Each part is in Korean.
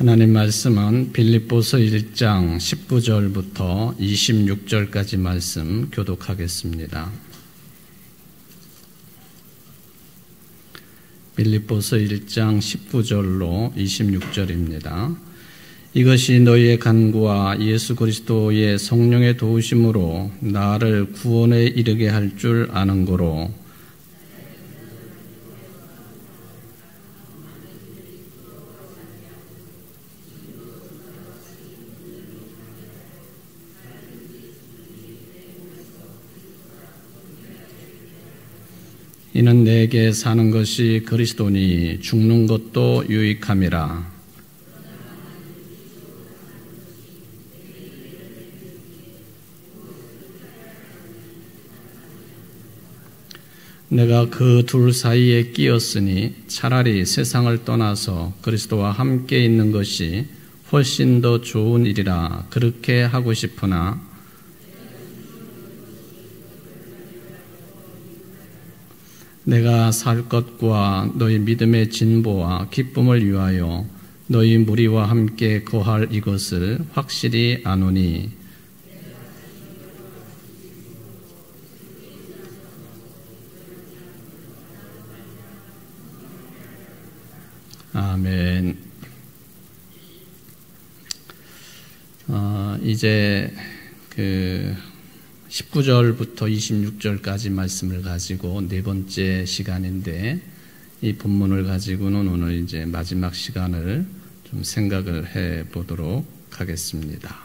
하나님 말씀은 빌립보서 1장 19절부터 26절까지 말씀 교독하겠습니다. 빌립보서 1장 19절로 26절입니다. 이것이 너희의 간구와 예수 그리스도의 성령의 도우심으로 나를 구원에 이르게 할 줄 아는 고로 이는 내게 사는 것이 그리스도니 죽는 것도 유익함이라. 내가 그 둘 사이에 끼었으니 차라리 세상을 떠나서 그리스도와 함께 있는 것이 훨씬 더 좋은 일이라 그렇게 하고 싶으나 내가 살 것과 너희 믿음의 진보와 기쁨을 위하여 너희 무리와 함께 거할 이것을 확실히 아노니 아멘. 이제 19절부터 26절까지 말씀을 가지고 네 번째 시간인데 이 본문을 가지고는 오늘 이제 마지막 시간을 좀 생각을 해 보도록 하겠습니다.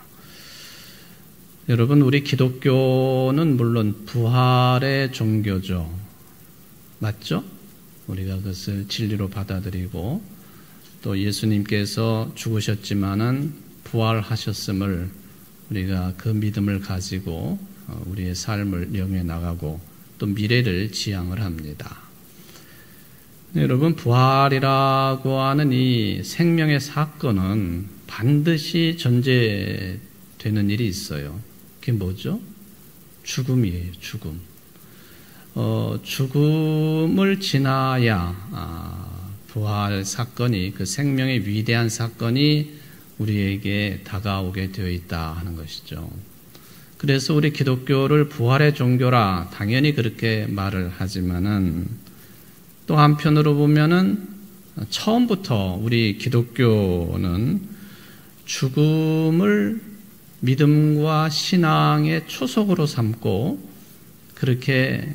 여러분, 우리 기독교는 물론 부활의 종교죠. 맞죠? 우리가 그것을 진리로 받아들이고 또 예수님께서 죽으셨지만은 부활하셨음을 우리가 그 믿음을 가지고 우리의 삶을 영위해 나가고 또 미래를 지향을 합니다. 여러분, 부활이라고 하는 이 생명의 사건은 반드시 전제되는 일이 있어요. 그게 뭐죠? 죽음이에요. 죽음. 죽음을 지나야 부활 사건이, 그 생명의 위대한 사건이 우리에게 다가오게 되어 있다 하는 것이죠. 그래서 우리 기독교를 부활의 종교라 당연히 그렇게 말을 하지만은 또 한편으로 보면은 처음부터 우리 기독교는 죽음을 믿음과 신앙의 초석으로 삼고 그렇게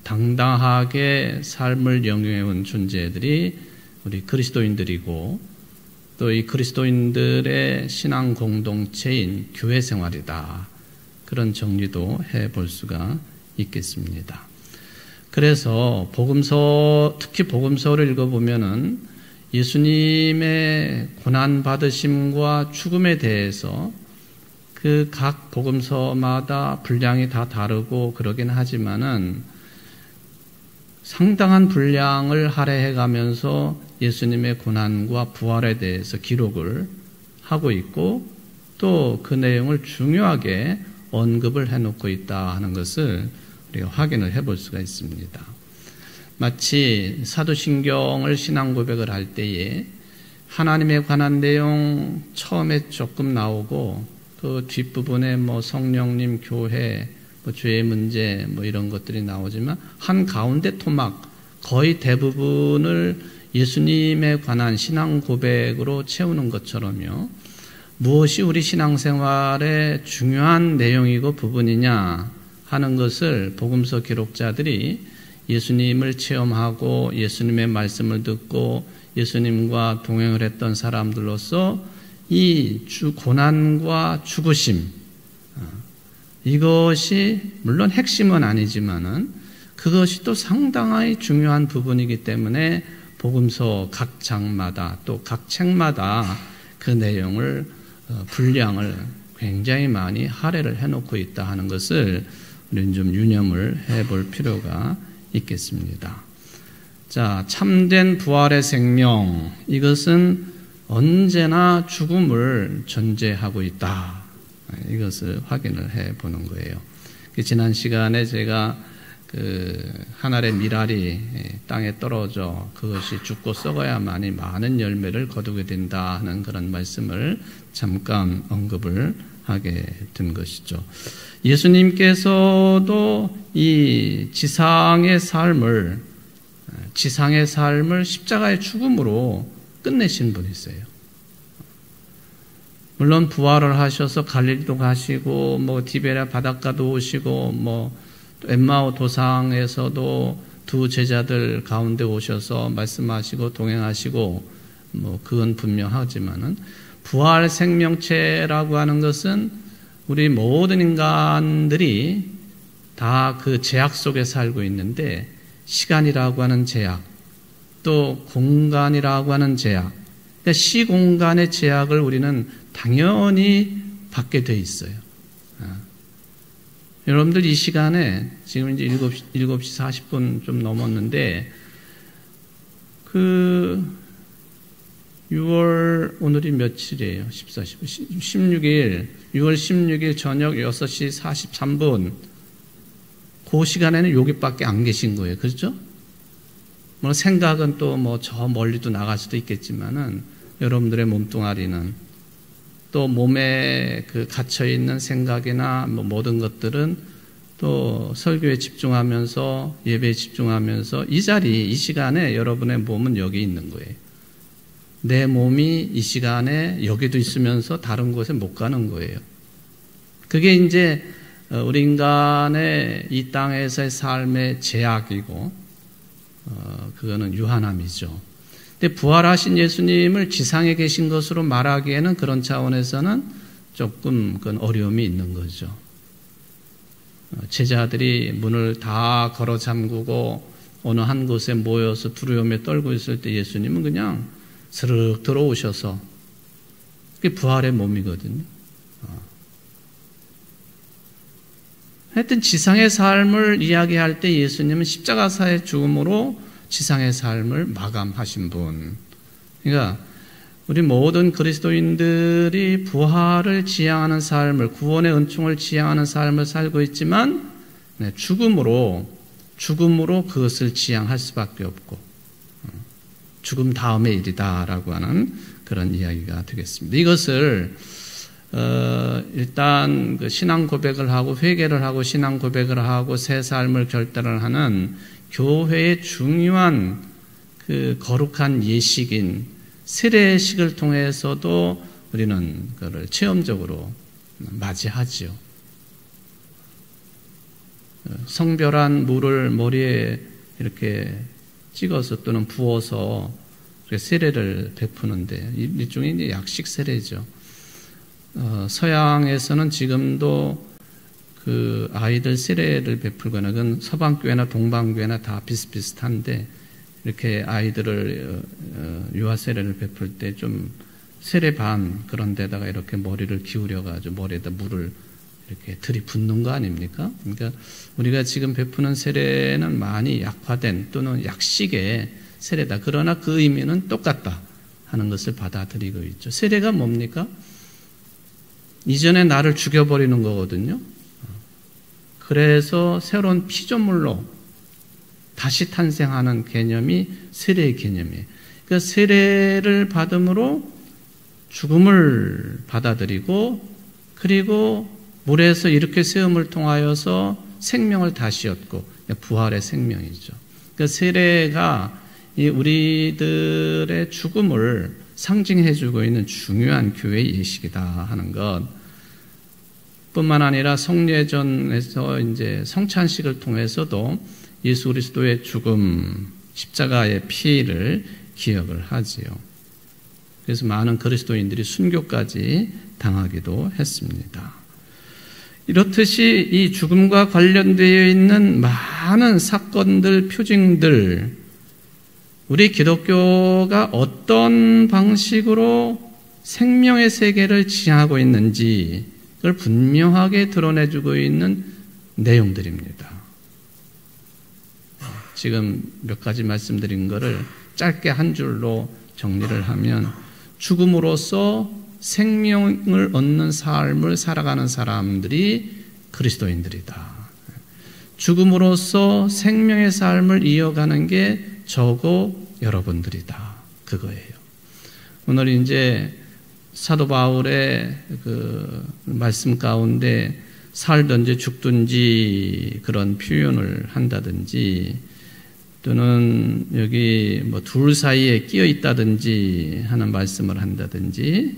당당하게 삶을 영위해온 존재들이 우리 그리스도인들이고 또 이 그리스도인들의 신앙 공동체인 교회 생활이다. 그런 정리도 해볼 수가 있겠습니다. 그래서 특히 복음서를 읽어보면은 예수님의 고난받으심과 죽음에 대해서 그 각 복음서마다 분량이 다 다르고 그러긴 하지만은 상당한 분량을 할애해 가면서 예수님의 고난과 부활에 대해서 기록을 하고 있고 또 그 내용을 중요하게 언급을 해놓고 있다 하는 것을 우리가 확인을 해볼 수가 있습니다. 마치 사도신경을 신앙 고백을 할 때에 하나님에 관한 내용 처음에 조금 나오고 그 뒷부분에 성령님, 교회, 죄의 문제 이런 것들이 나오지만 한 가운데 토막 거의 대부분을 예수님에 관한 신앙 고백으로 채우는 것처럼요. 무엇이 우리 신앙생활의 중요한 내용이고 부분이냐 하는 것을 복음서 기록자들이 예수님을 체험하고 예수님의 말씀을 듣고 예수님과 동행을 했던 사람들로서 이 고난과 죽으심, 이것이 물론 핵심은 아니지만은 그것이 또 상당히 중요한 부분이기 때문에 복음서 각 장마다 또 각 책마다 그 내용을 분량을 굉장히 많이 할애를 해놓고 있다 하는 것을 우리는 좀 유념을 해볼 필요가 있겠습니다. 자, 참된 부활의 생명, 이것은 언제나 죽음을 전제하고 있다. 이것을 확인을 해보는 거예요. 지난 시간에 제가 한 알의 밀알이 땅에 떨어져 그것이 죽고 썩어야만이 많은 열매를 거두게 된다 하는 그런 말씀을 잠깐 언급을 하게 된 것이죠. 예수님께서도 이 지상의 삶을 십자가의 죽음으로 끝내신 분이세요. 물론 부활을 하셔서 갈릴리도 가시고 디베랴 바닷가도 오시고 엠마오 도상에서도 두 제자들 가운데 오셔서 말씀하시고 동행하시고 그건 분명하지만은 부활 생명체라고 하는 것은 우리 모든 인간들이 다 그 제약 속에 살고 있는데 시간이라고 하는 제약, 또 공간이라고 하는 제약, 그러니까 시공간의 제약을 우리는 당연히 받게 돼 있어요. 여러분들 이 시간에 지금 이제 7시 40분 좀 넘었는데 6월 오늘이 며칠이에요? 16일 6월 16일 저녁 6시 43분 그 시간에는 여기밖에 안 계신 거예요. 그렇죠? 생각은 또 저 멀리도 나갈 수도 있겠지만은 여러분들의 몸뚱아리는 또 몸에 갇혀있는 생각이나 모든 것들은 또 설교에 집중하면서 예배에 집중하면서 이 자리, 이 시간에 여러분의 몸은 여기 있는 거예요. 내 몸이 이 시간에 여기도 있으면서 다른 곳에 못 가는 거예요. 그게 이제 우리 인간의 이 땅에서의 삶의 제약이고 그거는 유한함이죠. 근데 부활하신 예수님을 지상에 계신 것으로 말하기에는 그런 차원에서는 조금 그건 어려움이 있는 거죠. 제자들이 문을 다 걸어 잠그고 어느 한 곳에 모여서 두려움에 떨고 있을 때 예수님은 그냥 스르륵 들어오셔서 그게 부활의 몸이거든요. 하여튼 지상의 삶을 이야기할 때 예수님은 십자가사의 죽음으로 지상의 삶을 마감하신 분. 그러니까 우리 모든 그리스도인들이 부활을 지향하는 삶을, 구원의 은총을 지향하는 삶을 살고 있지만 죽음으로 그것을 지향할 수밖에 없고 죽음 다음의 일이다라고 하는 그런 이야기가 되겠습니다. 이것을 일단 신앙 고백을 하고 회개를 하고 신앙 고백을 하고 새 삶을 결단을 하는 교회의 중요한 거룩한 예식인 세례식을 통해서도 우리는 그걸 체험적으로 맞이하죠. 성별한 물을 머리에 이렇게 찍어서 또는 부어서 세례를 베푸는데 일종의 이제 약식 세례죠. 서양에서는 지금도 아이들 세례를 베풀거나 그건 서방교회나 동방교회나 다 비슷비슷한데 이렇게 아이들을 유아 세례를 베풀 때 좀 세례반 그런 데다가 이렇게 머리를 기울여가지고 머리에다 물을 이렇게 들이붓는 거 아닙니까? 그러니까 우리가 지금 베푸는 세례는 많이 약화된 또는 약식의 세례다. 그러나 그 의미는 똑같다 하는 것을 받아들이고 있죠. 세례가 뭡니까? 이전에 나를 죽여버리는 거거든요. 그래서 새로운 피조물로 다시 탄생하는 개념이 세례의 개념이에요. 그러니까 세례를 받음으로 죽음을 받아들이고 그리고 물에서 이렇게 세움을 통하여서 생명을 다시 얻고 부활의 생명이죠. 그러니까 세례가 이 우리들의 죽음을 상징해주고 있는 중요한 교회의 예식이다 하는 것. 뿐만 아니라 성례전에서 이제 성찬식을 통해서도 예수 그리스도의 죽음, 십자가의 피를 기억을 하지요. 그래서 많은 그리스도인들이 순교까지 당하기도 했습니다. 이렇듯이 이 죽음과 관련되어 있는 많은 사건들, 표징들, 우리 기독교가 어떤 방식으로 생명의 세계를 지향하고 있는지 그걸 분명하게 드러내주고 있는 내용들입니다. 지금 몇 가지 말씀드린 것을 짧게 한 줄로 정리를 하면 죽음으로써 생명을 얻는 삶을 살아가는 사람들이 그리스도인들이다. 죽음으로써 생명의 삶을 이어가는 게 저고 여러분들이다. 그거예요. 오늘 이제 사도 바울의 그 말씀 가운데 살든지 죽든지 그런 표현을 한다든지 또는 여기 뭐 둘 사이에 끼어 있다든지 하는 말씀을 한다든지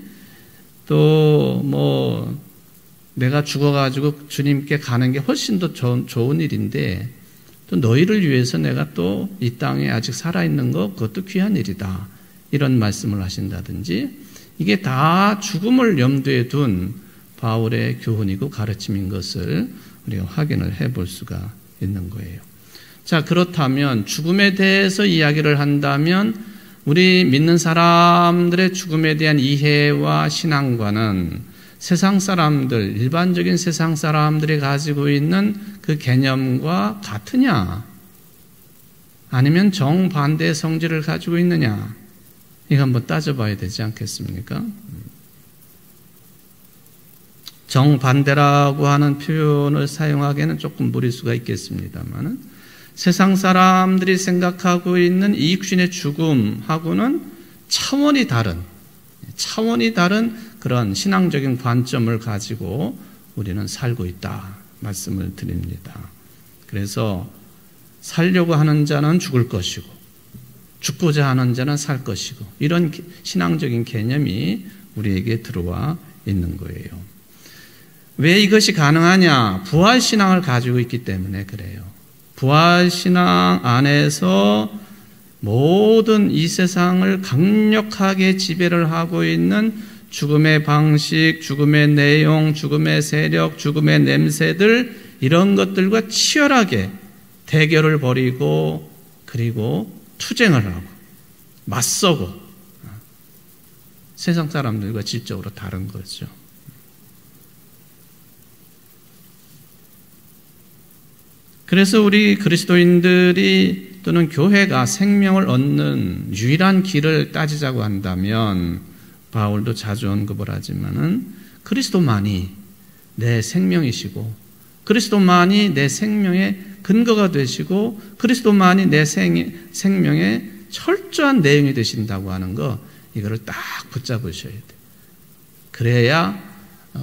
또 뭐 내가 죽어가지고 주님께 가는 게 훨씬 더 좋은 일인데 또 너희를 위해서 내가 또 이 땅에 아직 살아있는 거 그것도 귀한 일이다. 이런 말씀을 하신다든지 이게 다 죽음을 염두에 둔 바울의 교훈이고 가르침인 것을 우리가 확인을 해볼 수가 있는 거예요. 자, 그렇다면 죽음에 대해서 이야기를 한다면 우리 믿는 사람들의 죽음에 대한 이해와 신앙과는 세상 사람들, 일반적인 세상 사람들이 가지고 있는 그 개념과 같으냐? 아니면 정반대의 성질을 가지고 있느냐? 이거 한번 따져봐야 되지 않겠습니까? 정반대라고 하는 표현을 사용하기에는 조금 무리수가 있겠습니다만 세상 사람들이 생각하고 있는 이 육신의 죽음하고는 차원이 다른 그런 신앙적인 관점을 가지고 우리는 살고 있다 말씀을 드립니다. 그래서 살려고 하는 자는 죽을 것이고 죽고자 하는 자는 살 것이고 이런 신앙적인 개념이 우리에게 들어와 있는 거예요. 왜 이것이 가능하냐? 부활신앙을 가지고 있기 때문에 그래요. 부활신앙 안에서 모든 이 세상을 강력하게 지배를 하고 있는 죽음의 방식, 죽음의 내용, 죽음의 세력, 죽음의 냄새들 이런 것들과 치열하게 대결을 벌이고 그리고 투쟁을 하고 맞서고 세상 사람들과 질적으로 다른 거죠. 그래서 우리 그리스도인들이 또는 교회가 생명을 얻는 유일한 길을 따지자고 한다면 바울도 자주 언급을 하지만은 그리스도만이 내 생명이시고 그리스도만이 내 생명의 근거가 되시고 그리스도만이 내 생명의 철저한 내용이 되신다고 하는 거 이거를 딱 붙잡으셔야 돼요. 그래야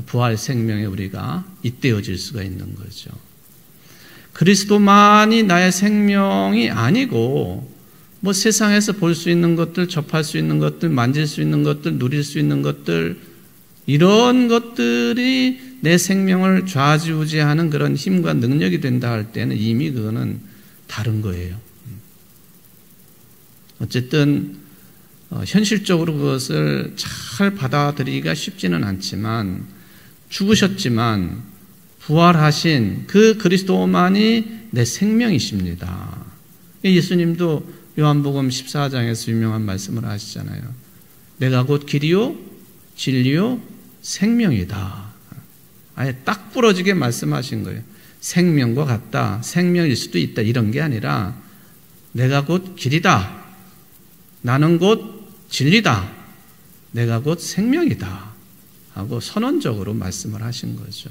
부활 생명에 우리가 잇대어질 수가 있는 거죠. 그리스도만이 나의 생명이 아니고 뭐 세상에서 볼 수 있는 것들, 접할 수 있는 것들, 만질 수 있는 것들, 누릴 수 있는 것들 이런 것들이 내 생명을 좌지우지하는 그런 힘과 능력이 된다 할 때는 이미 그거는 다른 거예요. 어쨌든 현실적으로 그것을 잘 받아들이기가 쉽지는 않지만 죽으셨지만 부활하신 그 그리스도만이 내 생명이십니다. 예수님도 요한복음 14장에서 유명한 말씀을 하시잖아요. 내가 곧 길이요 진리요 생명이다. 아예 딱 부러지게 말씀하신 거예요. 생명과 같다. 생명일 수도 있다. 이런 게 아니라 내가 곧 길이다. 나는 곧 진리다. 내가 곧 생명이다. 하고 선언적으로 말씀을 하신 거죠.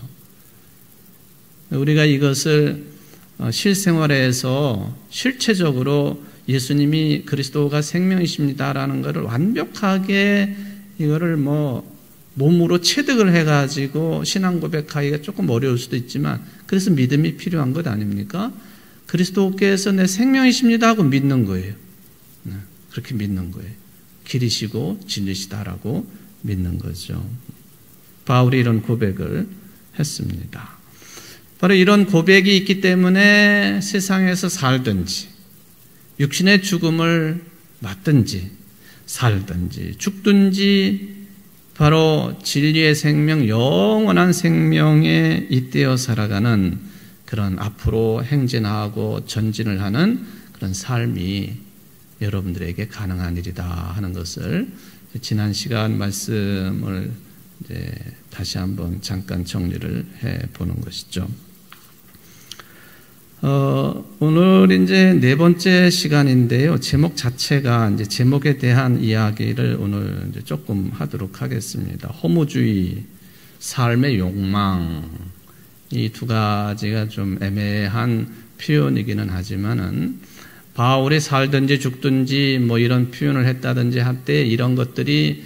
우리가 이것을 실생활에서 실체적으로 예수님이 그리스도가 생명이십니다라는 것을 완벽하게 이거를 몸으로 체득을 해가지고 신앙 고백하기가 조금 어려울 수도 있지만 그래서 믿음이 필요한 것 아닙니까? 그리스도께서 내 생명이십니다 하고 믿는 거예요. 그렇게 믿는 거예요. 길이시고 진리시다라고 믿는 거죠. 바울이 이런 고백을 했습니다. 바로 이런 고백이 있기 때문에 세상에서 살든지 육신의 죽음을 맞든지 살든지 죽든지 바로 진리의 생명, 영원한 생명에 잇대어 살아가는 그런 앞으로 행진하고 전진을 하는 그런 삶이 여러분들에게 가능한 일이다 하는 것을 지난 시간 말씀을 이제 다시 한번 잠깐 정리를 해보는 것이죠. 오늘 이제 네 번째 시간인데요. 제목 자체가 이제 제목에 대한 이야기를 오늘 이제 조금 하도록 하겠습니다. 허무주의, 삶의 욕망, 이 두 가지가 좀 애매한 표현이기는 하지만은 바울이 살든지 죽든지 뭐 이런 표현을 했다든지 할 때 이런 것들이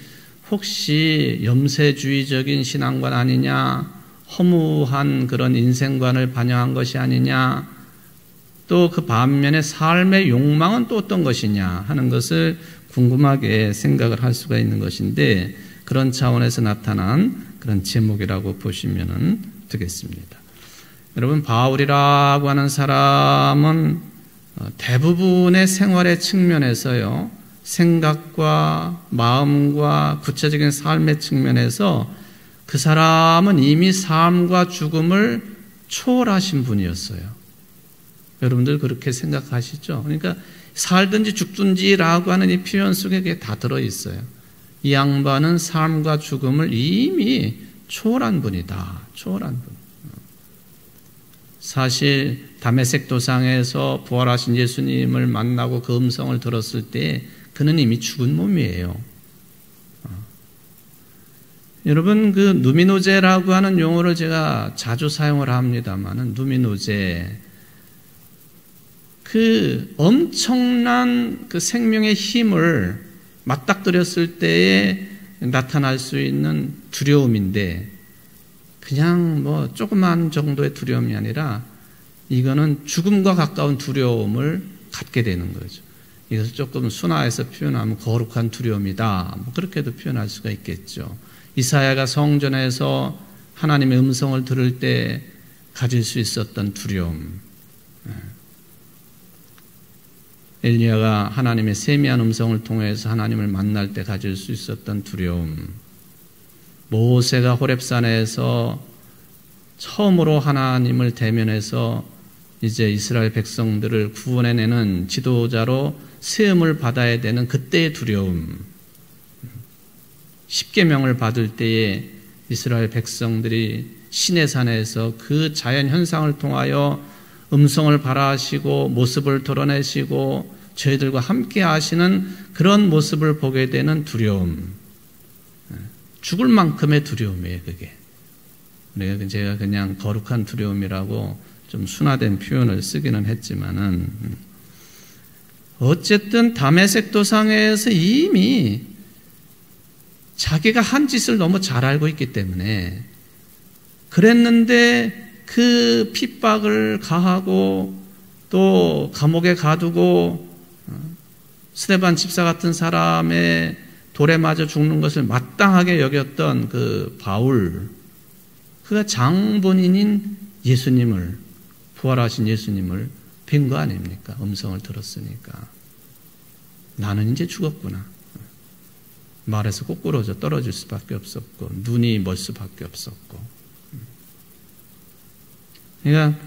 혹시 염세주의적인 신앙관 아니냐, 허무한 그런 인생관을 반영한 것이 아니냐, 또 그 반면에 삶의 욕망은 또 어떤 것이냐 하는 것을 궁금하게 생각을 할 수가 있는 것인데, 그런 차원에서 나타난 그런 제목이라고 보시면 되겠습니다. 여러분, 바울이라고 하는 사람은 대부분의 생활의 측면에서요, 생각과 마음과 구체적인 삶의 측면에서 그 사람은 이미 삶과 죽음을 초월하신 분이었어요. 여러분들 그렇게 생각하시죠? 그러니까 살든지 죽든지라고 하는 이 표현 속에 그게 다 들어있어요. 이 양반은 삶과 죽음을 이미 초월한 분이다. 초월한 분. 사실 다메섹 도상에서 부활하신 예수님을 만나고 그 음성을 들었을 때 그는 이미 죽은 몸이에요. 여러분, 그 누미노제라고 하는 용어를 제가 자주 사용을 합니다만은, 누미노제, 그 엄청난 그 생명의 힘을 맞닥뜨렸을 때에 나타날 수 있는 두려움인데, 그냥 뭐 조그만 정도의 두려움이 아니라 이거는 죽음과 가까운 두려움을 갖게 되는 거죠. 이것을 조금 순화해서 표현하면 거룩한 두려움이다, 뭐 그렇게도 표현할 수가 있겠죠. 이사야가 성전에서 하나님의 음성을 들을 때 가질 수 있었던 두려움, 엘리야가 하나님의 세미한 음성을 통해서 하나님을 만날 때 가질 수 있었던 두려움, 모세가 호렙산에서 처음으로 하나님을 대면해서 이제 이스라엘 백성들을 구원해내는 지도자로 세움을 받아야 되는 그때의 두려움, 십계명을 받을 때에 이스라엘 백성들이 시내산에서 그 자연 현상을 통하여 음성을 발하시고 모습을 드러내시고 저희들과 함께 하시는 그런 모습을 보게 되는 두려움, 죽을 만큼의 두려움이에요, 그게. 제가 그냥 거룩한 두려움이라고 좀 순화된 표현을 쓰기는 했지만은, 어쨌든 다메섹 도상에서 이미 자기가 한 짓을 너무 잘 알고 있기 때문에 그랬는데 그 핍박을 가하고 또 감옥에 가두고 스데반 집사 같은 사람의 돌에 맞아 죽는 것을 마땅하게 여겼던 그 바울, 그가 장본인인 예수님을, 부활하신 예수님을 뵌 거 아닙니까? 음성을 들었으니까. 나는 이제 죽었구나. 말에서 꼬꾸러져 떨어질 수밖에 없었고 눈이 멀 수밖에 없었고. 그러니까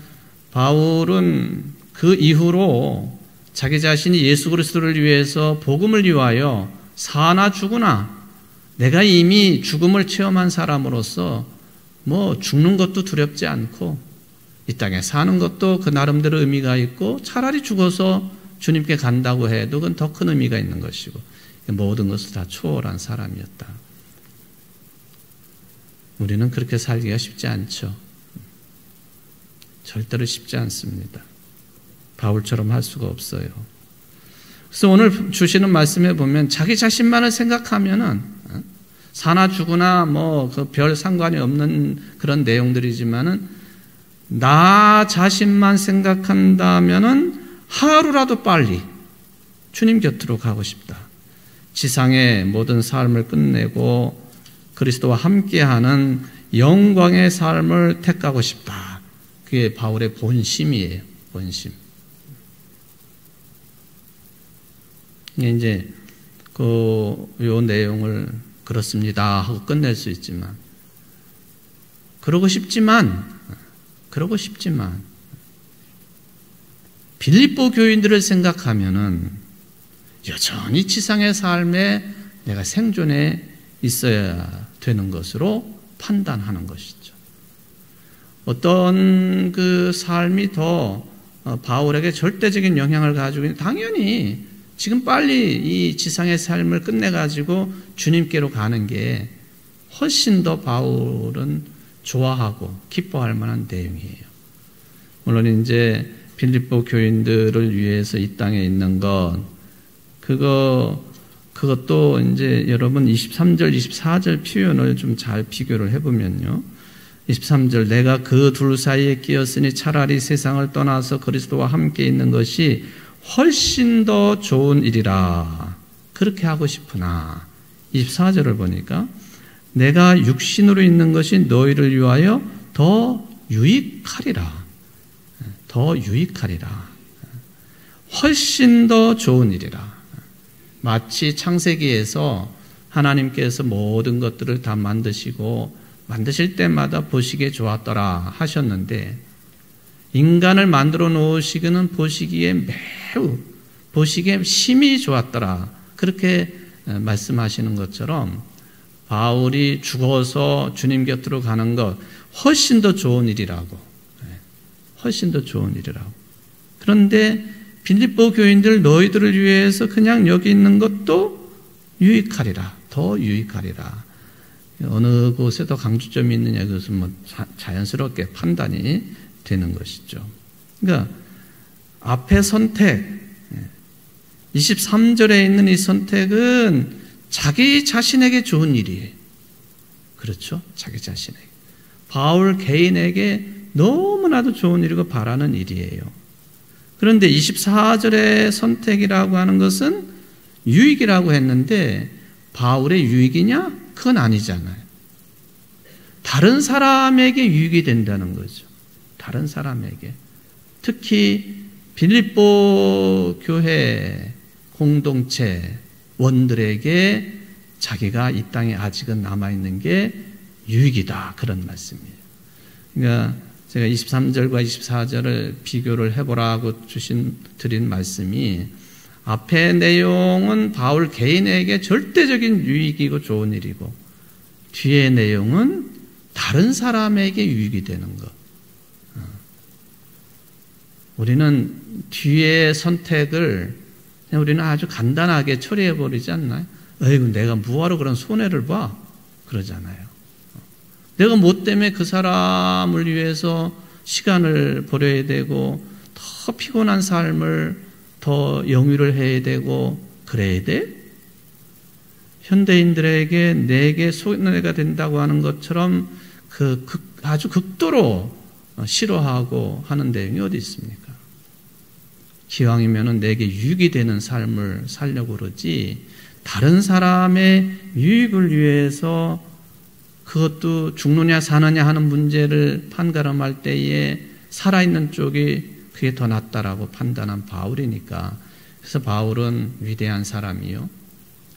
바울은 그 이후로 자기 자신이 예수 그리스도를 위해서, 복음을 위하여 사나 죽으나 내가 이미 죽음을 체험한 사람으로서 뭐 죽는 것도 두렵지 않고 이 땅에 사는 것도 그 나름대로 의미가 있고, 차라리 죽어서 주님께 간다고 해도 그건 더 큰 의미가 있는 것이고, 모든 것을 다 초월한 사람이었다. 우리는 그렇게 살기가 쉽지 않죠. 절대로 쉽지 않습니다. 바울처럼 할 수가 없어요. 그래서 오늘 주시는 말씀에 보면 자기 자신만을 생각하면은 사나 죽으나 뭐 그 별 상관이 없는 그런 내용들이지만은, 나 자신만 생각한다면은 하루라도 빨리 주님 곁으로 가고 싶다. 지상의 모든 삶을 끝내고 그리스도와 함께하는 영광의 삶을 택하고 싶다. 그게 바울의 본심이에요. 본심. 이제 요 내용을 그렇습니다 하고 끝낼 수 있지만, 그러고 싶지만 빌립보 교인들을 생각하면은 여전히 지상의 삶에 내가 생존해 있어야 되는 것으로 판단하는 것이죠. 어떤 그 삶이 더 바울에게 절대적인 영향을 가지고 있는, 당연히 지금 빨리 이 지상의 삶을 끝내가지고 주님께로 가는 게 훨씬 더 바울은 좋아하고 기뻐할 만한 내용이에요. 물론 이제 빌립보 교인들을 위해서 이 땅에 있는 것, 그것도 이제 여러분 23절, 24절 표현을 좀 잘 비교를 해보면요. 23절, 내가 그 둘 사이에 끼었으니 차라리 세상을 떠나서 그리스도와 함께 있는 것이 훨씬 더 좋은 일이라. 그렇게 하고 싶으나 24절을 보니까 내가 육신으로 있는 것이 너희를 위하여 더 유익하리라. 더 유익하리라. 훨씬 더 좋은 일이라. 마치 창세기에서 하나님께서 모든 것들을 다 만드시고 만드실 때마다 보시기에 좋았더라 하셨는데 인간을 만들어 놓으시기는 보시기에 심히 좋았더라. 그렇게 말씀하시는 것처럼 바울이 죽어서 주님 곁으로 가는 것 훨씬 더 좋은 일이라고. 훨씬 더 좋은 일이라고. 그런데 빌립보 교인들 너희들을 위해서 그냥 여기 있는 것도 유익하리라. 더 유익하리라. 어느 곳에 더 강조점이 있느냐 그것은 뭐 자연스럽게 판단이 되는 것이죠. 그러니까 앞에 선택 23절에 있는 이 선택은 자기 자신에게 좋은 일이에요. 그렇죠? 자기 자신에게. 바울 개인에게 너무나도 좋은 일이고 바라는 일이에요. 그런데 24절의 선택이라고 하는 것은 유익이라고 했는데 바울의 유익이냐? 그건 아니잖아요. 다른 사람에게 유익이 된다는 거죠. 다른 사람에게. 특히 빌립보 교회 공동체 원들에게 자기가 이 땅에 아직은 남아있는 게 유익이다. 그런 말씀이에요. 그러니까 제가 23절과 24절을 비교를 해보라고 드린 말씀이 앞의 내용은 바울 개인에게 절대적인 유익이고 좋은 일이고 뒤의 내용은 다른 사람에게 유익이 되는 것. 우리는 뒤의 선택을 그냥 우리는 아주 간단하게 처리해버리지 않나요? 어이구 내가 뭐하러 그런 손해를 봐? 그러잖아요. 내가 뭐 때문에 그 사람을 위해서 시간을 버려야 되고 더 피곤한 삶을 더 영위를 해야 되고 그래야 돼? 현대인들에게 내게 손해가 된다고 하는 것처럼 아주 극도로 싫어하고 하는 내용이 어디 있습니까? 기왕이면은 내게 유익이 되는 삶을 살려고 그러지 다른 사람의 유익을 위해서 그것도 죽느냐 사느냐 하는 문제를 판가름할 때에 살아있는 쪽이 그게 더 낫다라고 판단한 바울이니까 그래서 바울은 위대한 사람이요.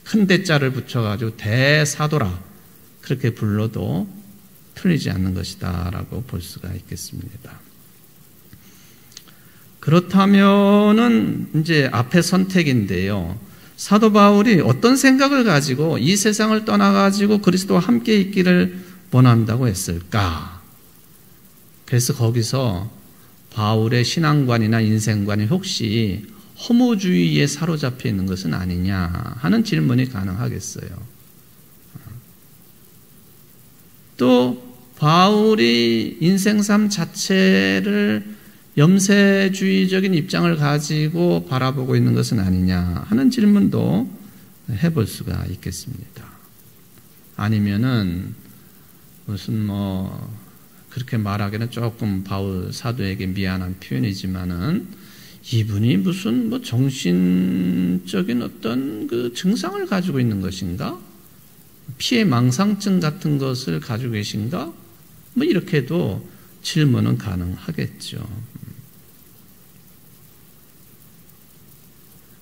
큰 대자를 붙여가지고 대사도라 그렇게 불러도 틀리지 않는 것이다 라고 볼 수가 있겠습니다. 그렇다면은 이제 앞에 선택인데요. 사도 바울이 어떤 생각을 가지고 이 세상을 떠나가지고 그리스도와 함께 있기를 원한다고 했을까? 그래서 거기서 바울의 신앙관이나 인생관이 혹시 허무주의에 사로잡혀 있는 것은 아니냐 하는 질문이 가능하겠어요. 또 바울이 인생삶 자체를 염세주의적인 입장을 가지고 바라보고 있는 것은 아니냐 하는 질문도 해볼 수가 있겠습니다. 아니면은 무슨 그렇게 말하기는 조금 바울 사도에게 미안한 표현이지만은 이분이 무슨 정신적인 어떤 그 증상을 가지고 있는 것인가? 피해 망상증 같은 것을 가지고 계신가? 이렇게도 질문은 가능하겠죠.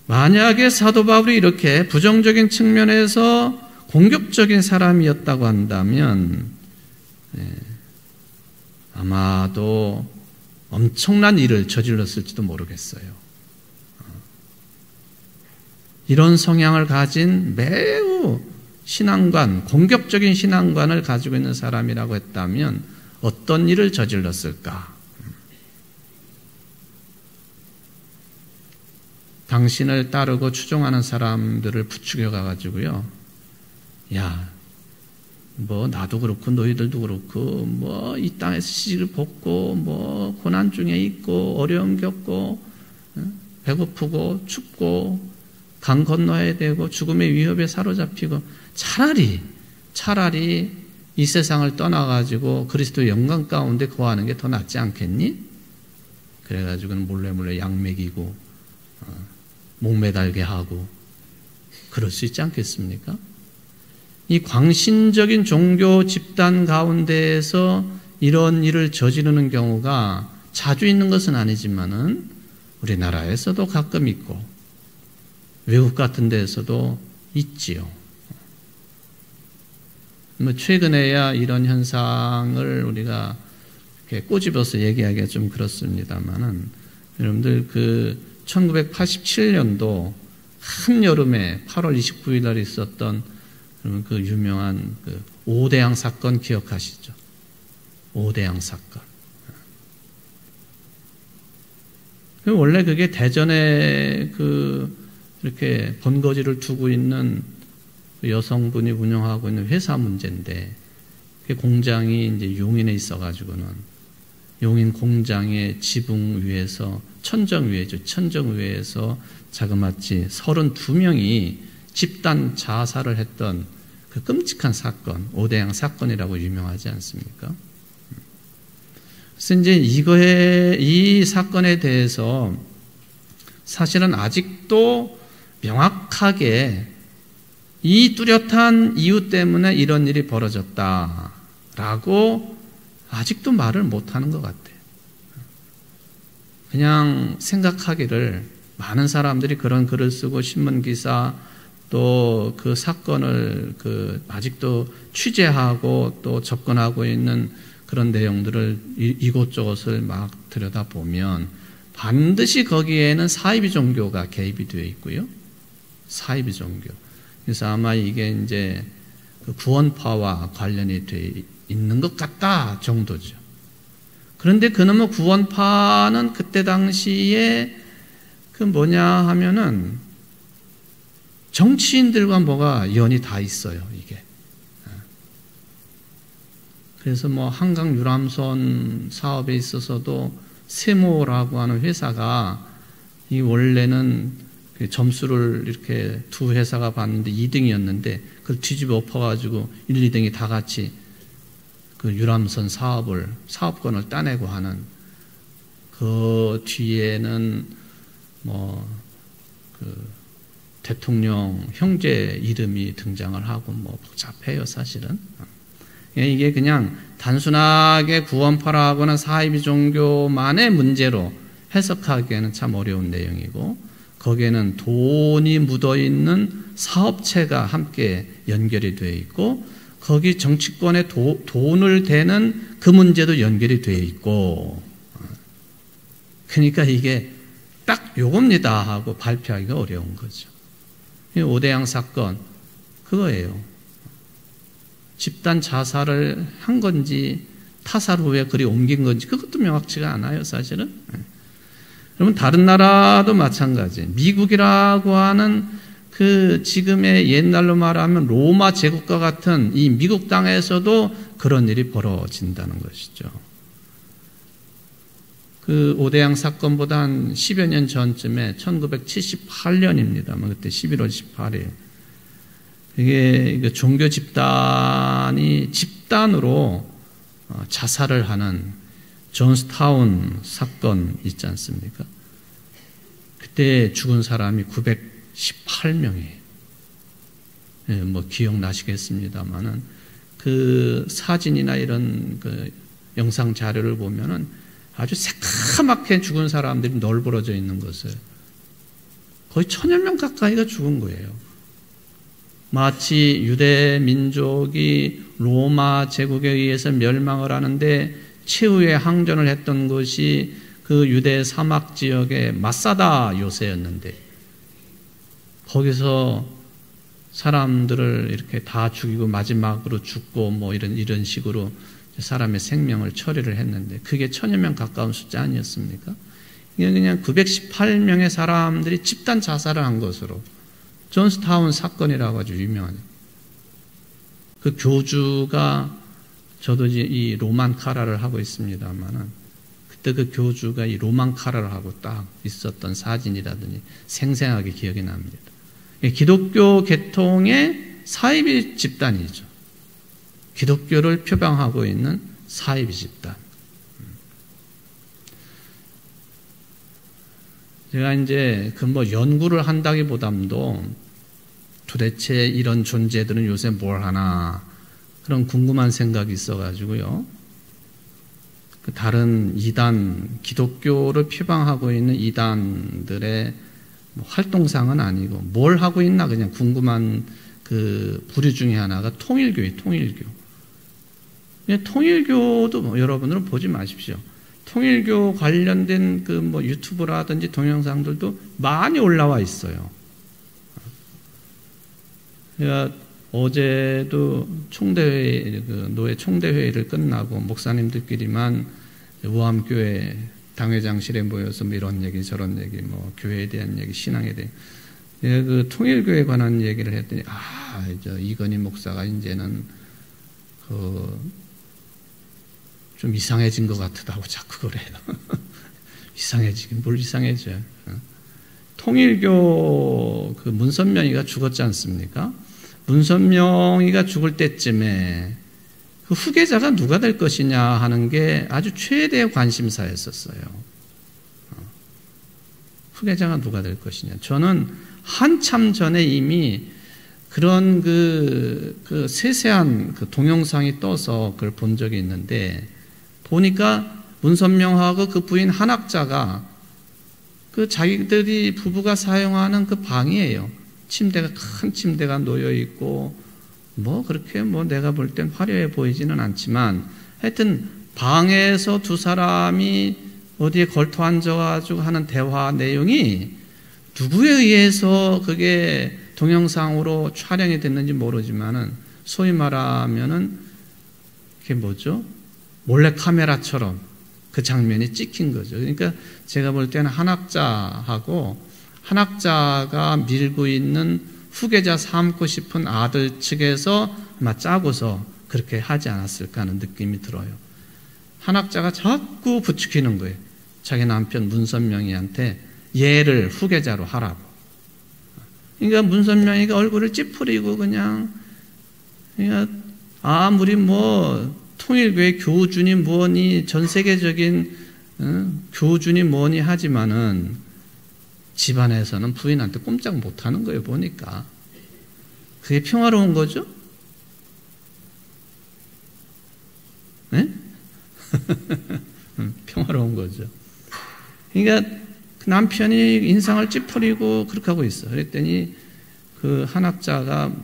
만약에 사도 바울이 이렇게 부정적인 측면에서 공격적인 사람이었다고 한다면 아마도 엄청난 일을 저질렀을지도 모르겠어요. 이런 성향을 가진 매우 신앙관, 공격적인 신앙관을 가지고 있는 사람이라고 했다면 어떤 일을 저질렀을까? 당신을 따르고 추종하는 사람들을 부추겨 가지고요. 야, 뭐 나도 그렇고 너희들도 그렇고 뭐 이 땅에서 시집을 벗고 뭐 고난 중에 있고 어려움 겪고 배고프고 춥고 강 건너야 되고 죽음의 위협에 사로잡히고 차라리 이 세상을 떠나가지고 그리스도의 영광 가운데 거하는 게 더 낫지 않겠니? 그래가지고는 몰래 양 먹이고 목매달게 하고 그럴 수 있지 않겠습니까? 이 광신적인 종교 집단 가운데에서 이런 일을 저지르는 경우가 자주 있는 것은 아니지만은 우리나라에서도 가끔 있고 외국 같은 데에서도 있지요. 뭐 최근에야 이런 현상을 우리가 이렇게 꼬집어서 얘기하기가 좀 그렇습니다만은 여러분들 그 1987년도 한여름에 8월 29일 날 있었던 그 유명한 그 오대양 사건 기억하시죠? 오대양 사건. 원래 그게 대전에 그 이렇게 번거지를 두고 있는 여성분이 운영하고 있는 회사 문제인데, 그 공장이 이제 용인에 있어가지고는 용인 공장의 지붕 위에서 천정 위에서 자그마치 32명이 집단 자살을 했던 그 끔찍한 사건, 오대양 사건이라고 유명하지 않습니까? 그래서 이제 이 사건에 대해서 사실은 아직도 명확하게 이 뚜렷한 이유 때문에 이런 일이 벌어졌다라고 아직도 말을 못하는 것 같아요. 그냥 생각하기를, 많은 사람들이 그런 글을 쓰고 신문기사 또 그 사건을 아직도 취재하고 또 접근하고 있는 그런 내용들을 이곳저곳을 막 들여다보면 반드시 거기에는 사이비 종교가 개입이 되어 있고요. 사이비 종교. 그래서 아마 이게 이제 구원파와 관련이 되어 있는 것 같다 정도죠. 그런데 그놈의 구원파는 그때 당시에 그 뭐냐 하면은 정치인들과 뭐가 연이 다 있어요, 이게. 그래서 뭐 한강 유람선 사업에 있어서도 세모라고 하는 회사가 이 원래는 그 점수를 이렇게 두 회사가 봤는데 2등이었는데 그걸 뒤집어 엎어가지고 1, 2등이 다 같이 그 유람선 사업권을 따내고 하는, 그 뒤에는 뭐 그 대통령 형제 이름이 등장을 하고 뭐 복잡해요, 사실은. 이게 그냥 단순하게 구원파라거나 사이비 종교만의 문제로 해석하기에는 참 어려운 내용이고, 거기에는 돈이 묻어있는 사업체가 함께 연결이 되어 있고, 거기 정치권에 돈을 대는 그 문제도 연결이 되어 있고, 그러니까 이게 딱 요겁니다 하고 발표하기가 어려운 거죠. 오대양 사건 그거예요. 집단 자살을 한 건지 타살 후에 그리 옮긴 건지 그것도 명확치가 않아요, 사실은. 여러분, 다른 나라도 마찬가지. 미국이라고 하는 그 지금의 옛날로 말하면 로마 제국과 같은 이 미국 땅에서도 그런 일이 벌어진다는 것이죠. 그 오대양 사건보다 한 10여 년 전쯤에 1978년입니다만 그때 11월 18일 이게 종교 집단이 집단으로 자살을 하는 존스타운 사건 있지 않습니까? 그때 죽은 사람이 918명이에요. 뭐 기억나시겠습니다만은 그 사진이나 이런 그 영상 자료를 보면은 아주 새카맣게 죽은 사람들이 널브러져 있는 것을, 거의 1000여 명 가까이가 죽은 거예요. 마치 유대 민족이 로마 제국에 의해서 멸망을 하는데 최후의 항전을 했던 것이 그 유대 사막 지역의 마사다 요새였는데, 거기서 사람들을 이렇게 다 죽이고 마지막으로 죽고 뭐 이런 식으로 사람의 생명을 처리를 했는데 그게 1000여 명 가까운 숫자 아니었습니까? 이게 그냥 918명의 사람들이 집단 자살을 한 것으로 존스타운 사건이라고 아주 유명하죠. 그 교주가 저도 이제 이 로만 카라를 하고 있습니다만은 그때 그 교주가 이 로만 카라를 하고 딱 있었던 사진이라더니 생생하게 기억이 납니다. 기독교 계통의 사이비 집단이죠. 기독교를 표방하고 있는 사이비 집단. 제가 이제 그 뭐 연구를 한다기보담도 도대체 이런 존재들은 요새 뭘 하나 그런 궁금한 생각이 있어가지고요. 그 다른 이단, 기독교를 표방하고 있는 이단들의 뭐 활동상은 아니고 뭘 하고 있나 그냥 궁금한 그 부류 중에 하나가 통일교예요. 통일교. 통일교도 뭐 여러분들은 보지 마십시오. 통일교 관련된 그 뭐 유튜브라든지 동영상들도 많이 올라와 있어요. 제가 어제도 총대회, 그 노회 총대회의를 끝나고 목사님들끼리만 우암교회 당회장실에 모여서 뭐 이런 얘기 저런 얘기 뭐 교회에 대한 얘기 신앙에 대한 그 통일교에 관한 얘기를 했더니 이건희 목사가 이제는 좀 이상해진 것 같다고 자꾸 그래요. 이상해지긴 뭘 이상해져. 통일교 그 문선명이가 죽었지 않습니까? 문선명이가 죽을 때쯤에 그 후계자가 누가 될 것이냐 하는 게 아주 최대의 관심사였었어요. 후계자가 누가 될 것이냐. 저는 한참 전에 이미 그런 그 세세한 그 동영상이 떠서 그걸 본 적이 있는데 보니까 문선명하고 그 부인 한학자가 그 자기들이 부부가 사용하는 그 방이에요. 침대가 큰 침대가 놓여 있고 뭐 그렇게 뭐 내가 볼 땐 화려해 보이지는 않지만 하여튼 방에서 두 사람이 어디에 걸터 앉아가지고 하는 대화 내용이 누구에 의해서 그게 동영상으로 촬영이 됐는지 모르지만은 소위 말하면은 그게 뭐죠? 몰래 카메라처럼 그 장면이 찍힌 거죠. 그러니까 제가 볼 때는 한학자하고 한학자가 밀고 있는 후계자 삼고 싶은 아들 측에서 아마 짜고서 그렇게 하지 않았을까 하는 느낌이 들어요. 한학자가 자꾸 부추기는 거예요. 자기 남편 문선명이한테 얘를 후계자로 하라고. 그러니까 문선명이가 얼굴을 찌푸리고 그러니까 아무리 뭐 통일교회 교주니 뭐니 전 세계적인 교주니 뭐니 하지만은 집안에서는 부인한테 꼼짝 못하는 거예요. 보니까 그게 평화로운 거죠? 네? 평화로운 거죠. 그러니까 그 남편이 인상을 찌푸리고 그렇게 하고 있어. 그랬더니 그 한학자가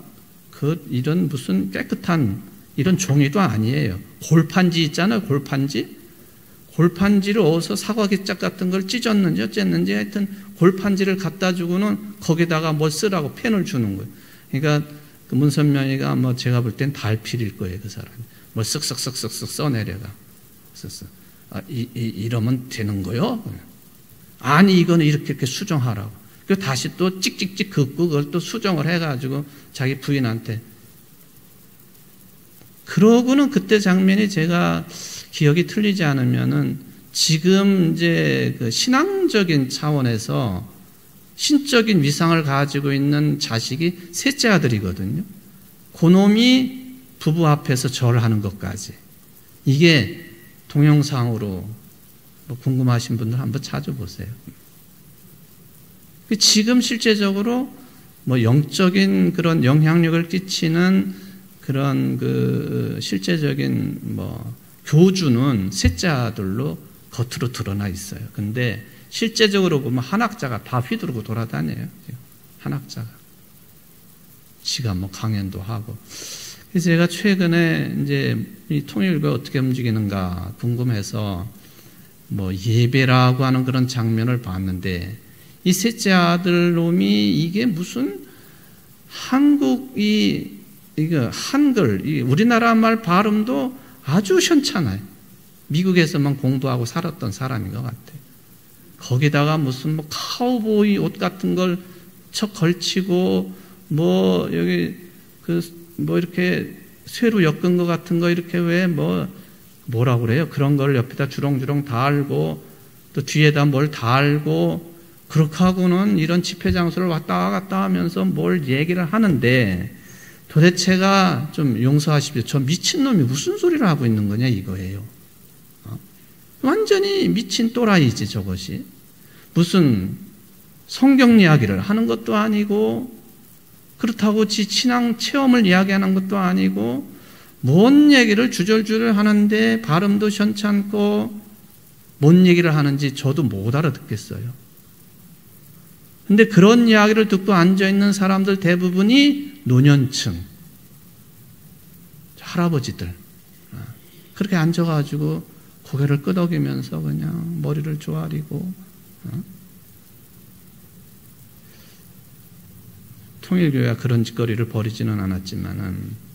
이런 무슨 깨끗한 이런 종이도 아니에요. 골판지 있잖아요. 골판지를 어디서 사과기짝 같은 걸 찢었는지 어쨌는지 하여튼 골판지를 갖다 주고는 거기다가 뭐 쓰라고 펜을 주는 거예요. 그러니까 그 문선명이가 뭐 제가 볼 땐 달필일 거예요. 그 사람이. 뭐 쓱쓱쓱쓱쓱 써내려가. 이러면 되는 거요? 아니 이거는 이렇게 수정하라고. 그리고 다시 또 찍찍찍 긋고 그걸 또 수정을 해가지고 자기 부인한테. 그러고는 그때 장면이 제가 기억이 틀리지 않으면은 지금 이제 그 신앙적인 차원에서 신적인 위상을 가지고 있는 자식이 셋째 아들이거든요. 그놈이 부부 앞에서 절을 하는 것까지. 이게 동영상으로 뭐 궁금하신 분들 한번 찾아보세요. 지금 실제적으로 뭐 영적인 그런 영향력을 끼치는 그런 그 실제적인 뭐 교주는 셋째 아들로 겉으로 드러나 있어요. 근데 실제적으로 보면 한학자가 다 휘두르고 돌아다녀요. 한학자가. 지가 뭐 강연도 하고. 그래서 제가 최근에 이제 이 통일교가 어떻게 움직이는가 궁금해서 뭐 예배라고 하는 그런 장면을 봤는데 이 셋째 아들 놈이 이게 무슨 이거 한글, 우리나라 말 발음도 아주 현찮아요. 미국에서만 공부하고 살았던 사람인 것 같아요. 거기다가 무슨 뭐 카우보이 옷 같은 걸 척 걸치고 뭐 여기 뭐 이렇게 쇠로 엮은 것 같은 거 이렇게 왜 뭐라고 그래요? 그런 걸 옆에다 주렁주렁 달고 또 뒤에다 뭘 달고 그렇게 하고는 이런 집회 장소를 왔다 갔다 하면서 뭘 얘기를 하는데 도대체가 좀 용서하십시오. 저 미친놈이 무슨 소리를 하고 있는 거냐 이거예요. 완전히 미친 또라이지 저것이. 무슨 성경 이야기를 하는 것도 아니고 그렇다고 지 신앙 체험을 이야기하는 것도 아니고 뭔 얘기를 주절주절 하는데 발음도 현찮고 뭔 얘기를 하는지 저도 못 알아듣겠어요. 근데 그런 이야기를 듣고 앉아있는 사람들 대부분이 노년층, 할아버지들. 그렇게 앉아가지고 고개를 끄덕이면서 그냥 머리를 조아리고 통일교회가 그런 짓거리를 벌이지는 않았지만은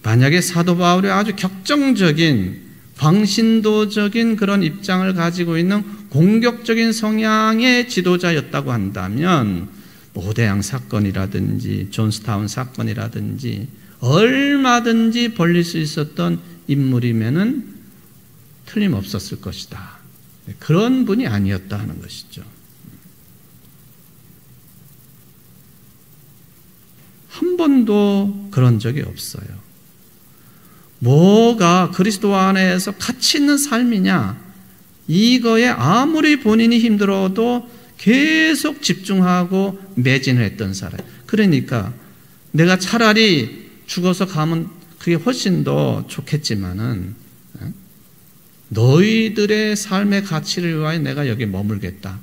만약에 사도 바울이 아주 격정적인 광신도적인 그런 입장을 가지고 있는 공격적인 성향의 지도자였다고 한다면 모대양 사건이라든지 존스타운 사건이라든지 얼마든지 벌릴 수 있었던 인물이면은 틀림없었을 것이다. 그런 분이 아니었다 하는 것이죠. 한 번도 그런 적이 없어요. 뭐가 그리스도 안에서 가치 있는 삶이냐, 이거에 아무리 본인이 힘들어도 계속 집중하고 매진을 했던 사람. 그러니까 내가 차라리 죽어서 가면 그게 훨씬 더 좋겠지만은 너희들의 삶의 가치를 위하여 내가 여기 머물겠다.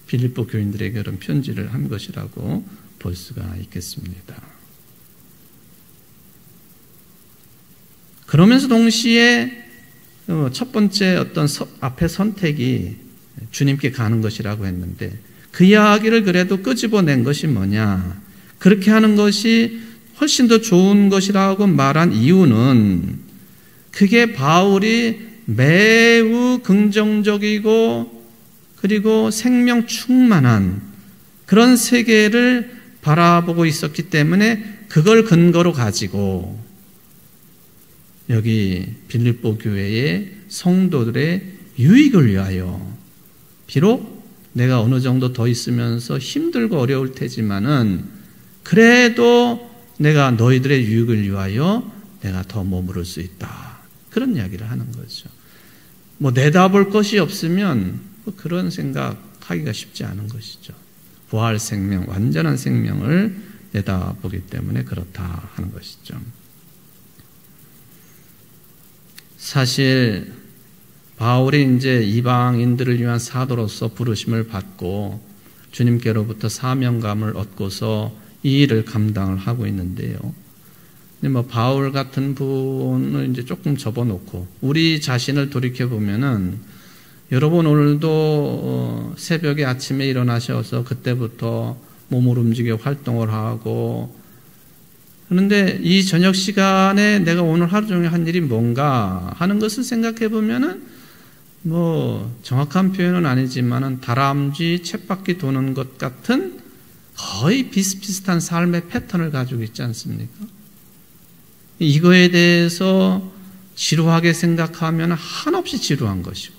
빌립보 교인들에게 그런 편지를 한 것이라고 볼 수가 있겠습니다. 그러면서 동시에 첫 번째 어떤 앞에 선택이 주님께 가는 것이라고 했는데 그 이야기를 그래도 끄집어낸 것이 뭐냐. 그렇게 하는 것이 훨씬 더 좋은 것이라고 말한 이유는 그게 바울이 매우 긍정적이고 그리고 생명 충만한 그런 세계를 바라보고 있었기 때문에 그걸 근거로 가지고 여기 빌립보 교회의 성도들의 유익을 위하여 비록 내가 어느 정도 더 있으면서 힘들고 어려울 테지만은 그래도 내가 너희들의 유익을 위하여 내가 더 머무를 수 있다. 그런 이야기를 하는 거죠. 뭐 내다볼 것이 없으면 그런 생각하기가 쉽지 않은 것이죠. 부활 생명, 완전한 생명을 내다보기 때문에 그렇다 하는 것이죠. 사실 바울이 이제 이방인들을 위한 사도로서 부르심을 받고 주님께로부터 사명감을 얻고서 이 일을 감당을 하고 있는데요. 근데 뭐 바울 같은 분을 이제 조금 접어놓고 우리 자신을 돌이켜 보면은 여러분 오늘도 새벽에 아침에 일어나셔서 그때부터 몸을 움직여 활동을 하고 그런데 이 저녁 시간에 내가 오늘 하루 종일 한 일이 뭔가 하는 것을 생각해 보면은 뭐 정확한 표현은 아니지만은 다람쥐 쳇바퀴 도는 것 같은 거의 비슷비슷한 삶의 패턴을 가지고 있지 않습니까? 이거에 대해서 지루하게 생각하면 한없이 지루한 것이고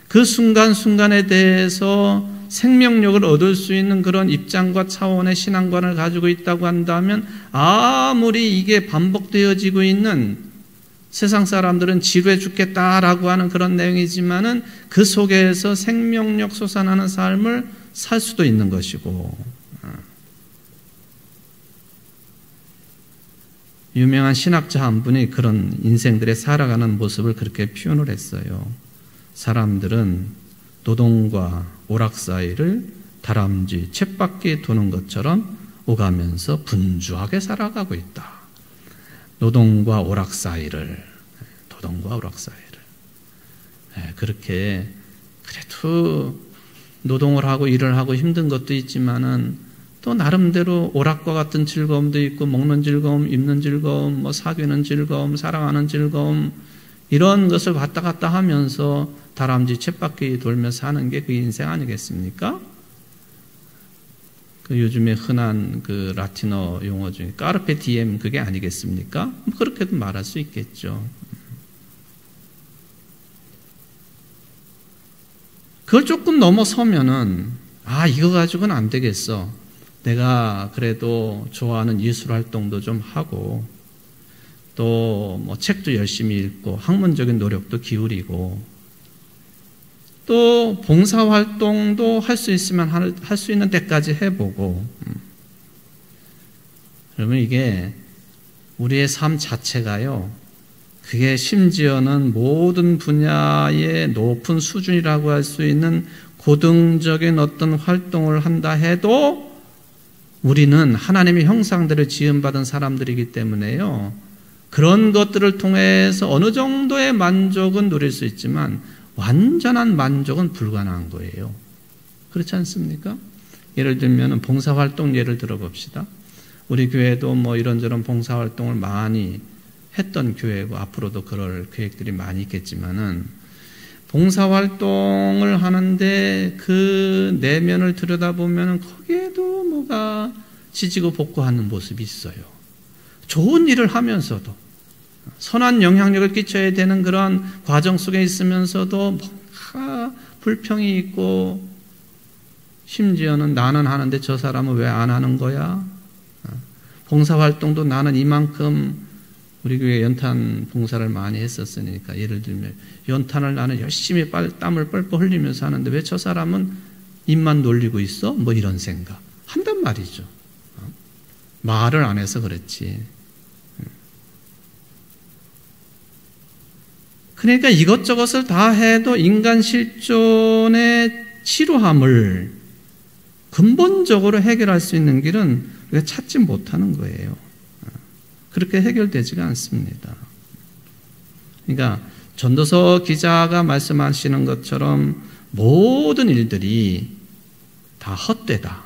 그 순간순간에 대해서 생명력을 얻을 수 있는 그런 입장과 차원의 신앙관을 가지고 있다고 한다면 아무리 이게 반복되어지고 있는 세상 사람들은 지루해 죽겠다라고 하는 그런 내용이지만은 그 속에서 생명력 솟아나는 삶을 살 수도 있는 것이고 유명한 신학자 한 분이 그런 인생들의 살아가는 모습을 그렇게 표현을 했어요. 사람들은 노동과 오락 사이를 다람쥐 쳇바퀴 도는 것처럼 오가면서 분주하게 살아가고 있다. 노동과 오락 사이를 그렇게 그래도 노동을 하고 일을 하고 힘든 것도 있지만은 또 나름대로 오락과 같은 즐거움도 있고 먹는 즐거움, 입는 즐거움, 뭐 사귀는 즐거움, 사랑하는 즐거움 이런 것을 왔다 갔다 하면서 다람쥐 쳇바퀴 돌면서 사는 게 그 인생 아니겠습니까? 그 요즘에 흔한 그 라틴어 용어 중에 까르페 디엠 그게 아니겠습니까? 그렇게도 말할 수 있겠죠. 그걸 조금 넘어서면은 이거 가지고는 안 되겠어. 내가 그래도 좋아하는 예술 활동도 좀 하고 또 뭐 책도 열심히 읽고 학문적인 노력도 기울이고 또 봉사 활동도 할 수 있으면 할 수 있는 데까지 해보고 그러면 이게 우리의 삶 자체가요. 그게 심지어는 모든 분야의 높은 수준이라고 할 수 있는 고등적인 어떤 활동을 한다 해도 우리는 하나님의 형상대로 지음받은 사람들이기 때문에요. 그런 것들을 통해서 어느 정도의 만족은 누릴 수 있지만 완전한 만족은 불가능한 거예요. 그렇지 않습니까? 예를 들면 봉사활동 예를 들어봅시다. 우리 교회도 뭐 이런저런 봉사활동을 많이 했던 교회고 앞으로도 그럴 계획들이 많이 있겠지만은 봉사활동을 하는데 그 내면을 들여다보면 거기에도 뭐가 지지고 볶고하는 모습이 있어요. 좋은 일을 하면서도 선한 영향력을 끼쳐야 되는 그런 과정 속에 있으면서도 뭔가 불평이 있고 심지어는 나는 하는데 저 사람은 왜 안 하는 거야? 봉사활동도 나는 이만큼 우리 교회 연탄 봉사를 많이 했었으니까 예를 들면 연탄을 나는 열심히 땀을 뻘뻘 흘리면서 하는데 왜 저 사람은 입만 놀리고 있어? 뭐 이런 생각 한단 말이죠. 말을 안 해서 그렇지. 그러니까 이것저것을 다 해도 인간 실존의 지루함을 근본적으로 해결할 수 있는 길은 우리가 찾지 못하는 거예요. 그렇게 해결되지가 않습니다. 그러니까 전도서 기자가 말씀하시는 것처럼 모든 일들이 다 헛되다.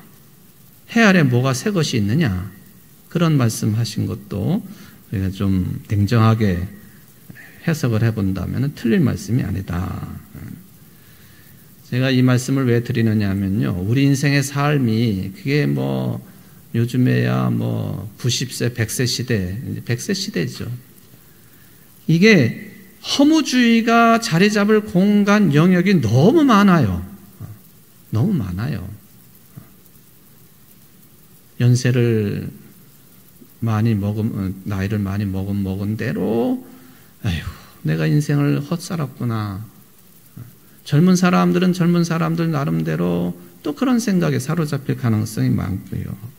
해 아래 뭐가 새 것이 있느냐. 그런 말씀하신 것도 우리가 좀 냉정하게 해석을 해본다면 틀린 말씀이 아니다. 제가 이 말씀을 왜 드리느냐 하면요. 우리 인생의 삶이 그게 뭐 요즘에야 뭐 90세, 100세 시대, 100세 시대죠. 이게 허무주의가 자리 잡을 공간, 영역이 너무 많아요. 너무 많아요. 연세를 많이 나이를 많이 먹은 대로, 아휴, 내가 인생을 헛살았구나. 젊은 사람들은 젊은 사람들 나름대로 또 그런 생각에 사로잡힐 가능성이 많고요.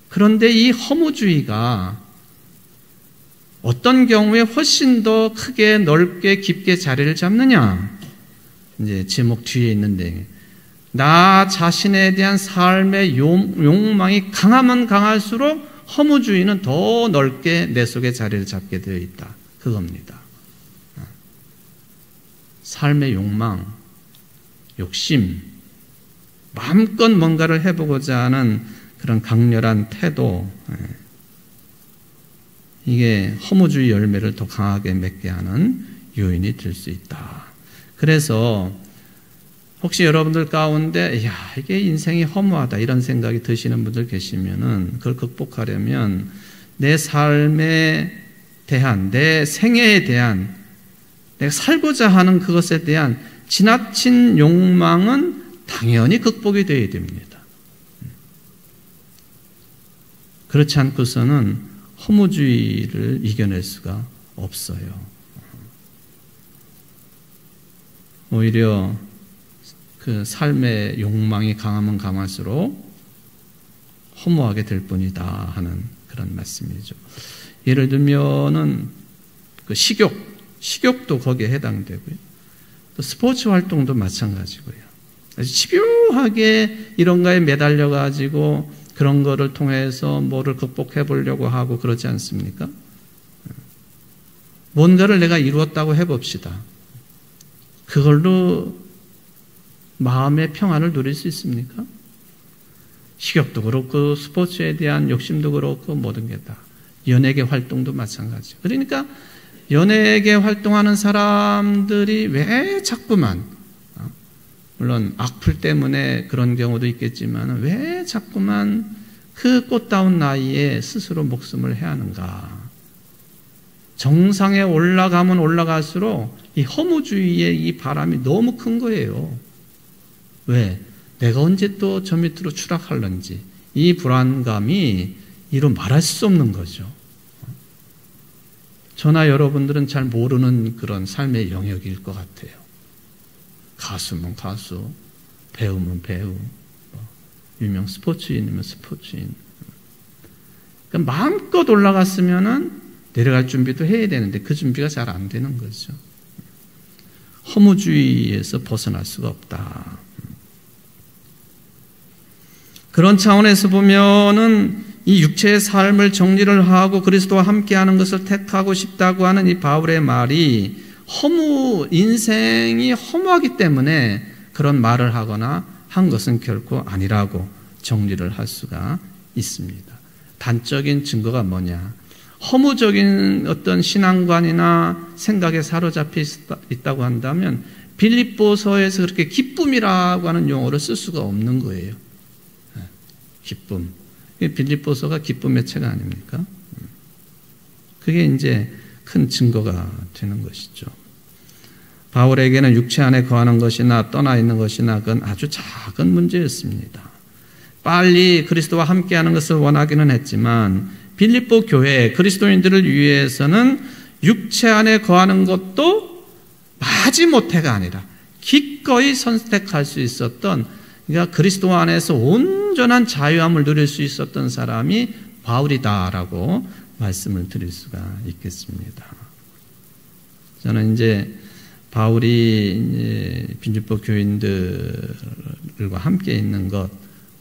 그런데 이 허무주의가 어떤 경우에 훨씬 더 크게 넓게 깊게 자리를 잡느냐? 이제 제목 뒤에 있는데 나 자신에 대한 삶의 욕망이 강하면 강할수록 허무주의는 더 넓게 내 속에 자리를 잡게 되어 있다. 그겁니다. 삶의 욕망, 욕심, 마음껏 뭔가를 해보고자 하는 그런 강렬한 태도, 이게 허무주의 열매를 더 강하게 맺게 하는 요인이 될 수 있다. 그래서 혹시 여러분들 가운데 이게 인생이 허무하다 이런 생각이 드시는 분들 계시면은 그걸 극복하려면 내 삶에 대한, 내 생애에 대한, 내가 살고자 하는 그것에 대한 지나친 욕망은 당연히 극복이 되어야 됩니다. 그렇지 않고서는 허무주의를 이겨낼 수가 없어요. 오히려 그 삶의 욕망이 강하면 강할수록 허무하게 될 뿐이다 하는 그런 말씀이죠. 예를 들면은 그 식욕도 거기에 해당되고요. 또 스포츠 활동도 마찬가지고요. 아주 집요하게 이런가에 매달려 가지고 그런 거를 통해서 뭐를 극복해 보려고 하고 그러지 않습니까? 뭔가를 내가 이루었다고 해봅시다. 그걸로 마음의 평안을 누릴 수 있습니까? 식욕도 그렇고 스포츠에 대한 욕심도 그렇고 모든 게 다. 연예계 활동도 마찬가지죠. 그러니까 연예계 활동하는 사람들이 왜 자꾸만 물론 악플 때문에 그런 경우도 있겠지만 왜 자꾸만 그 꽃다운 나이에 스스로 목숨을 해하는가. 정상에 올라가면 올라갈수록 이 허무주의의 이 바람이 너무 큰 거예요. 왜? 내가 언제 또 저 밑으로 추락할런지 이 불안감이 이루 말할 수 없는 거죠. 저나 여러분들은 잘 모르는 그런 삶의 영역일 것 같아요. 가수면 가수, 배우면 배우, 유명 스포츠인이면 스포츠인. 그러니까 마음껏 올라갔으면은 내려갈 준비도 해야 되는데 그 준비가 잘 안 되는 거죠. 허무주의에서 벗어날 수가 없다. 그런 차원에서 보면은 이 육체의 삶을 정리를 하고 그리스도와 함께하는 것을 택하고 싶다고 하는 이 바울의 말이 인생이 허무하기 때문에 그런 말을 하거나 한 것은 결코 아니라고 정리를 할 수가 있습니다. 단적인 증거가 뭐냐? 허무적인 어떤 신앙관이나 생각에 사로잡혀 있다고 한다면 빌립보서에서 그렇게 기쁨이라고 하는 용어를 쓸 수가 없는 거예요. 기쁨. 빌립보서가 기쁨의 책가 아닙니까? 그게 이제 큰 증거가 되는 것이죠. 바울에게는 육체 안에 거하는 것이나 떠나 있는 것이나 그건 아주 작은 문제였습니다. 빨리 그리스도와 함께하는 것을 원하기는 했지만 빌립보 교회 그리스도인들을 위해서는 육체 안에 거하는 것도 마지못해가 아니라 기꺼이 선택할 수 있었던, 그러니까 그리스도 안에서 온전한 자유함을 누릴 수 있었던 사람이 바울이다라고 말씀을 드릴 수가 있겠습니다. 저는 이제 바울이 빌립보 교인들과 함께 있는 것,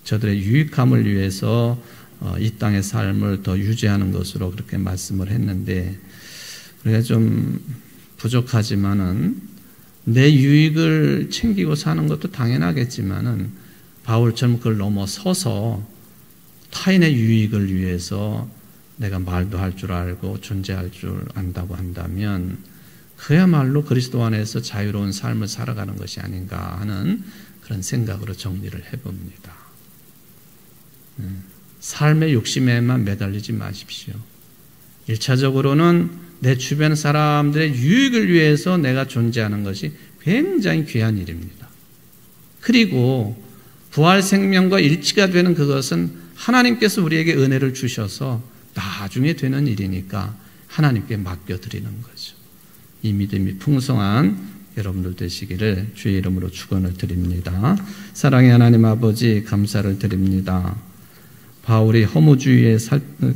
저들의 유익함을 위해서 이 땅의 삶을 더 유지하는 것으로 그렇게 말씀을 했는데, 우리가 좀 부족하지만은 내 유익을 챙기고 사는 것도 당연하겠지만은 바울처럼 그걸 넘어서서 타인의 유익을 위해서 내가 말도 할 줄 알고 존재할 줄 안다고 한다면 그야말로 그리스도 안에서 자유로운 삶을 살아가는 것이 아닌가 하는 그런 생각으로 정리를 해봅니다. 삶의 욕심에만 매달리지 마십시오. 1차적으로는 내 주변 사람들의 유익을 위해서 내가 존재하는 것이 굉장히 귀한 일입니다. 그리고 부활 생명과 일치가 되는 그것은 하나님께서 우리에게 은혜를 주셔서 나중에 되는 일이니까 하나님께 맡겨드리는 거죠. 이 믿음이 풍성한 여러분들 되시기를 주의 이름으로 축원을 드립니다. 사랑의 하나님 아버지, 감사를 드립니다. 바울이 허무주의에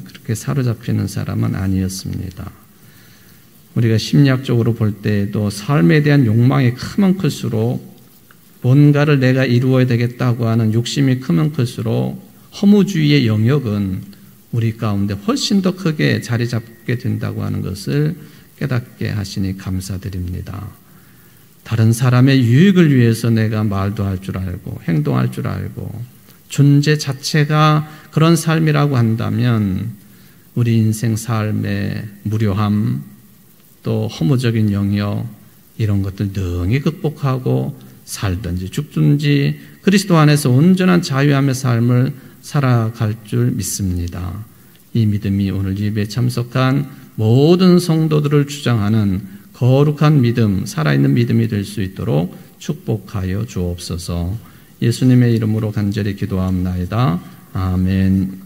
그렇게 사로잡히는 사람은 아니었습니다. 우리가 심리학적으로 볼 때에도 삶에 대한 욕망이 크면 클수록, 뭔가를 내가 이루어야 되겠다고 하는 욕심이 크면 클수록 허무주의의 영역은 우리 가운데 훨씬 더 크게 자리 잡게 된다고 하는 것을 깨닫게 하시니 감사드립니다. 다른 사람의 유익을 위해서 내가 말도 할 줄 알고 행동할 줄 알고 존재 자체가 그런 삶이라고 한다면 우리 인생 삶의 무료함, 또 허무적인 영역, 이런 것들 능히 극복하고 살든지 죽든지 그리스도 안에서 온전한 자유함의 삶을 살아갈 줄 믿습니다. 이 믿음이 오늘 예배에 참석한 모든 성도들을 주장하는 거룩한 믿음, 살아있는 믿음이 될 수 있도록 축복하여 주옵소서. 예수님의 이름으로 간절히 기도합나이다. 아멘.